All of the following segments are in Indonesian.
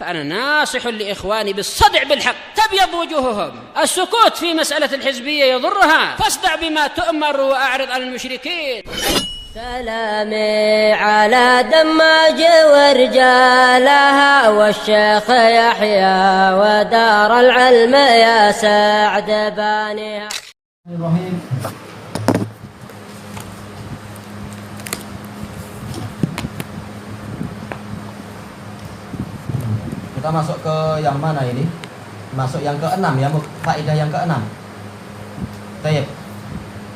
فأنا ناصح لإخواني بالصدع بالحق تبيض وجوههم. السكوت في مسألة الحزبية يضرها، فاصدع بما تؤمر وأعرض عن المشركين. سلامي على دماج ورجالها والشيخ يحيى ودار العلم يا سعد بانيها. Kita masuk ke yang mana ini? Masuk yang ke-6 ya, faedah yang ke-6. Baik.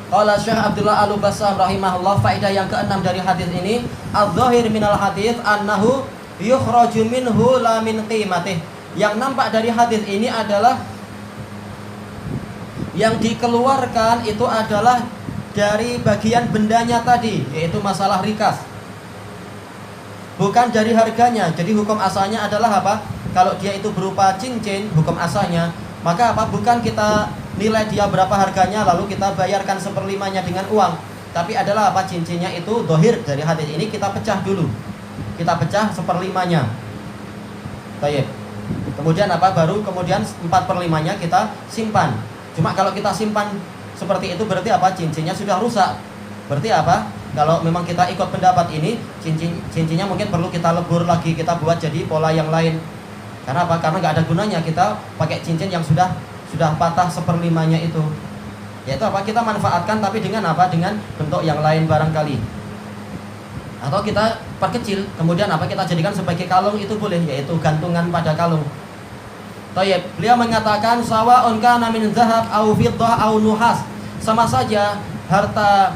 Qala Syekh Abdullah Al-Bassam rahimahullah, faedah yang ke-6 dari hadis ini, adz-dzahir minal hadis annahu yukhraju minhu la min qimatih. Yang nampak dari hadis ini adalah yang dikeluarkan itu adalah dari bagian bendanya tadi, yaitu masalah rikas. Bukan dari harganya. Jadi hukum asalnya adalah apa? Kalau dia itu berupa cincin, hukum asalnya, maka apa? Bukan kita nilai dia berapa harganya lalu kita bayarkan 1/5-nya dengan uang. Tapi adalah apa? Cincinnya itu dohir dari hadis ini kita pecah dulu. Kita pecah 1/5-nya. Baik. Kemudian apa? Baru kemudian 4/5-nya kita simpan. Cuma kalau kita simpan seperti itu berarti apa? Cincinnya sudah rusak. Berarti apa? Kalau memang kita ikut pendapat ini, cincinnya mungkin perlu kita lebur lagi, kita buat jadi pola yang lain. Karena apa? Karena nggak ada gunanya kita pakai cincin yang sudah patah 1/5-nya itu. Yaitu apa? Kita manfaatkan tapi dengan apa? Dengan bentuk yang lain barangkali. Atau kita perkecil, kemudian apa? Kita jadikan sebagai kalung, itu boleh, yaitu gantungan pada kalung. Thayyib, beliau mengatakan sawa'un kana min dzahab au fiddah au nuhas. Sama saja harta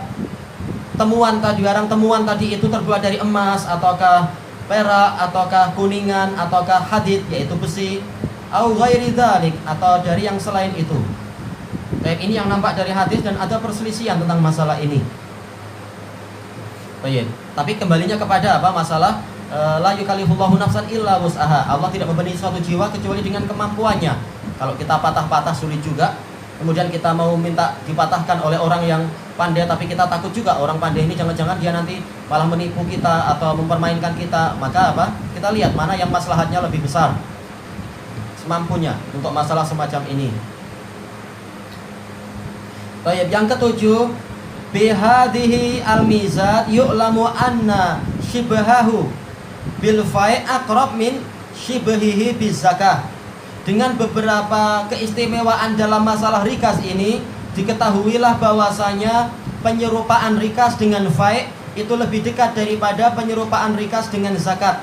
temuan tadi, barang temuan tadi itu terbuat dari emas ataukah perak ataukah kuningan ataukah hadid, yaitu besi, au ghairi dzalik, atau dari yang selain itu. Baik, ini yang nampak dari hadis dan ada perselisihan tentang masalah ini. Baik. Tapi kembalinya kepada apa? Masalah la yukallifullahu nafsan illa wus'aha. Allah tidak membebani suatu jiwa kecuali dengan kemampuannya. Kalau kita patah-patah sulit juga. Kemudian kita mau minta dipatahkan oleh orang yang pandai, tapi kita takut juga orang pandai ini jangan-jangan dia nanti malah menipu kita atau mempermainkan kita. Maka apa? Kita lihat mana yang maslahatnya lebih besar, semampunya untuk masalah semacam ini. Baik, yang ketujuh, bihadhihi al-mizat yu'lamu anna shibhahu bil fai' aqrab min shibhihi bizakah. Dengan beberapa keistimewaan dalam masalah rikas ini, diketahuilah bahwasanya penyerupaan rikas dengan fai' itu lebih dekat daripada penyerupaan rikas dengan zakat.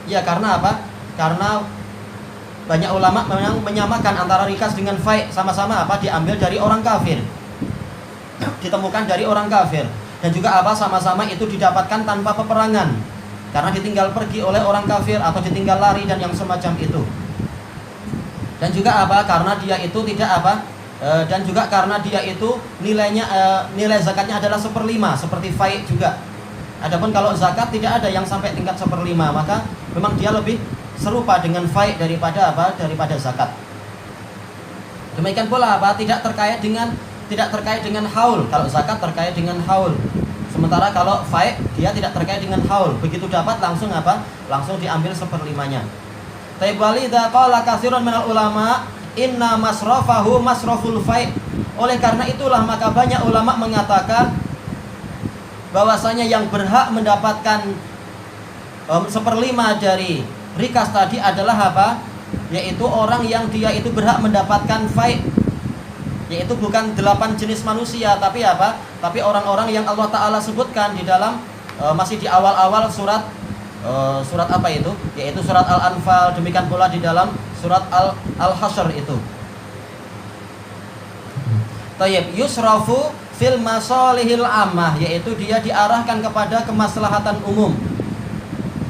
Ya, karena apa? Karena banyak ulama memang menyamakan antara rikas dengan fai', sama-sama apa? Diambil dari orang kafir. Ditemukan dari orang kafir. Dan juga apa? Sama-sama itu didapatkan tanpa peperangan. Karena ditinggal pergi oleh orang kafir atau ditinggal lari dan yang semacam itu. Dan juga apa? Karena dia itu tidak apa? Dan juga karena dia itu nilainya nilai zakatnya adalah 1/5 seperti fai' juga. Adapun kalau zakat tidak ada yang sampai tingkat 1/5, maka memang dia lebih serupa dengan fai' daripada apa? Daripada zakat. Demikian pula apa? Tidak terkait dengan haul. Kalau zakat terkait dengan haul. Sementara kalau fai' dia tidak terkait dengan haul. Begitu dapat langsung apa? Langsung diambil 1/5-nya. Taibwalidha qala katsirun minal ulama inna masrafahu masraful fai'. Oleh karena itulah maka banyak ulama mengatakan bahwasanya yang berhak mendapatkan 1/5 dari rikas tadi adalah apa? Yaitu orang yang dia itu berhak mendapatkan fai'. Yaitu bukan 8 jenis manusia, tapi apa? Tapi orang-orang yang Allah Ta'ala sebutkan di dalam masih di awal-awal surat apa itu? Yaitu surat Al-Anfal, demikian pula di dalam surat Al-Hasyr itu. Tayyib, yusrafu fil masalihil ammah, yaitu dia diarahkan kepada kemaslahatan umum.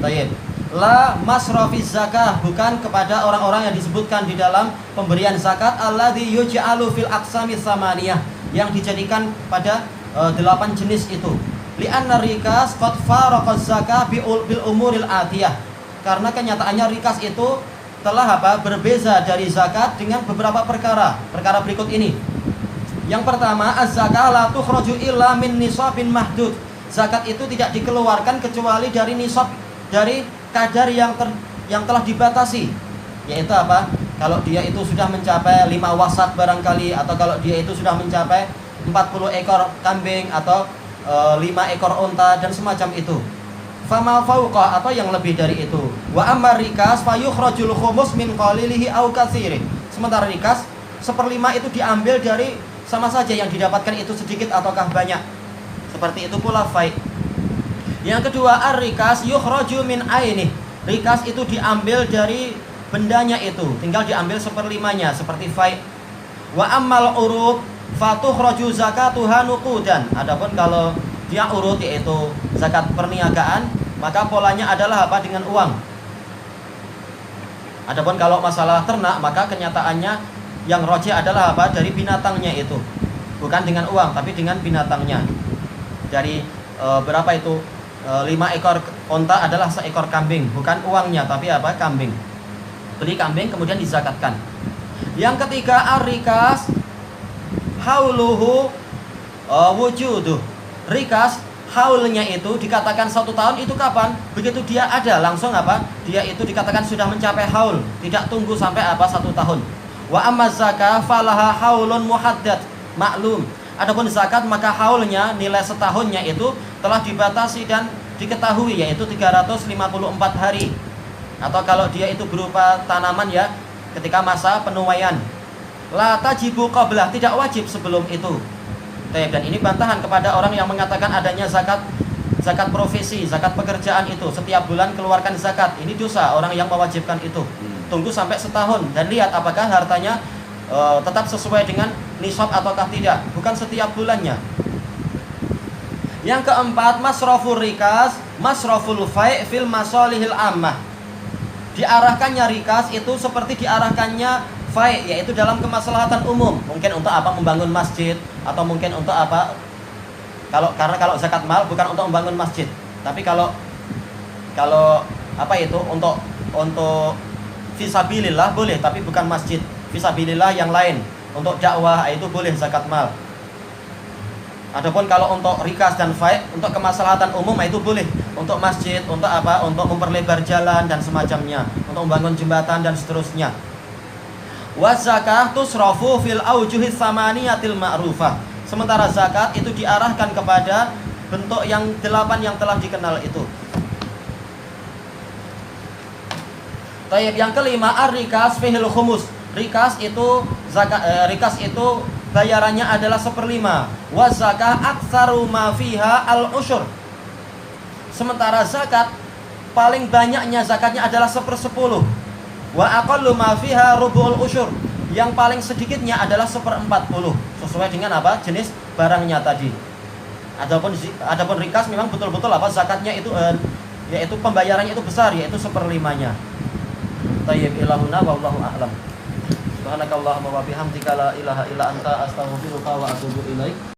Tayyib. La masrafiz zakah, bukan kepada orang-orang yang disebutkan di dalam pemberian zakat alladzi yuj'alu fil aqsamis samaniyah, yang dijadikan pada 8 jenis itu. Li'anna rikas qad faraqaz zakah bil umuril atiyah. Karena kenyataannya rikas itu telah apa? Berbeza dari zakat dengan beberapa perkara berikut ini. Yang pertama, az-zakah la tukhraju illa min nisabin mahdud. Zakat itu tidak dikeluarkan kecuali dari nisab, dari kadar yang yang telah dibatasi, yaitu apa? Kalau dia itu sudah mencapai 5 wasak barangkali, atau kalau dia itu sudah mencapai 40 ekor kambing atau 5 ekor unta dan semacam itu. Fama fauqa, atau yang lebih dari itu. Wa ammar rikas fayukhrajul khumus min qalilihi au katsiri. Sementara rikas 1/5 itu diambil dari sama saja yang didapatkan itu sedikit ataukah banyak. Seperti itu pula fai. Yang kedua, ar-rikas yukhraju min aini. Rikas itu diambil dari bendanya itu, tinggal diambil 1/5-nya seperti fai. Wa ammal urub fatukhraju zakatuha nuqudan. Adapun kalau dia urut, yaitu zakat perniagaan, maka polanya adalah apa? Dengan uang. Adapun kalau masalah ternak, maka kenyataannya yang rojih adalah apa? Dari binatangnya itu, bukan dengan uang, tapi dengan binatangnya. Dari berapa itu? 5 ekor unta adalah 1 ekor kambing, bukan uangnya, tapi apa? Kambing. Beli kambing kemudian dizakatkan. Yang ketiga, ar-rikas hauluhu wujuduh. Rikas haulnya itu dikatakan 1 tahun, itu kapan? Begitu dia ada langsung apa? Dia itu dikatakan sudah mencapai haul, tidak tunggu sampai apa 1 tahun. Wa amma zakah falaha haulun muhaddad maklum. Adapun zakat maka haulnya, nilai setahunnya itu telah dibatasi dan diketahui, yaitu 354 hari. Atau kalau dia itu berupa tanaman ya, ketika masa penuaian. La tajibu qablah, tidak wajib sebelum itu. Dan ini bantahan kepada orang yang mengatakan adanya zakat profesi, zakat pekerjaan itu setiap bulan keluarkan zakat. Ini dosa orang yang mewajibkan itu. Tunggu sampai setahun dan lihat apakah hartanya tetap sesuai dengan nisab ataukah tidak, bukan setiap bulannya. Yang keempat, masrafur rikas masraful fai' fil masalihil ammah. Diarahkannya rikas itu seperti diarahkannya fai', yaitu dalam kemaslahatan umum. Mungkin untuk apa? Membangun masjid, atau mungkin untuk apa? Karena kalau zakat mal bukan untuk membangun masjid, tapi kalau apa itu untuk fisabilillah boleh, tapi bukan masjid. Fisabilillah yang lain, untuk dakwah itu boleh zakat mal. Adapun kalau untuk rikas dan fai', untuk kemaslahatan umum itu boleh, untuk masjid, untuk apa? Untuk memperlebar jalan dan semacamnya, untuk membangun jembatan dan seterusnya. Wa zakah tusrafu fil aujuhis samaniyatil ma'rufah. Sementara zakat itu diarahkan kepada bentuk yang 8 yang telah dikenal itu. Tayyib, yang kelima, ar-rikas fihil khumus. Rikas itu rikas itu bayarannya adalah 1/5. Wa zakah aktsaru ma fiha al-usyur. Sementara zakat paling banyaknya zakatnya adalah 1/10. Wa aqallu ma fiha rubu'ul usyur. Yang paling sedikitnya adalah 1/40. Sesuai dengan apa? Jenis barangnya tadi. Adapun rikas memang betul-betul apa? Zakatnya itu yaitu pembayarannya itu besar, yaitu 1/5-nya. Tayyib, ilahuna wallahu a'lam. Subhanakallahumma wa bihamdika la ilaha illa anta astaghfiruka wa atubu ilaik.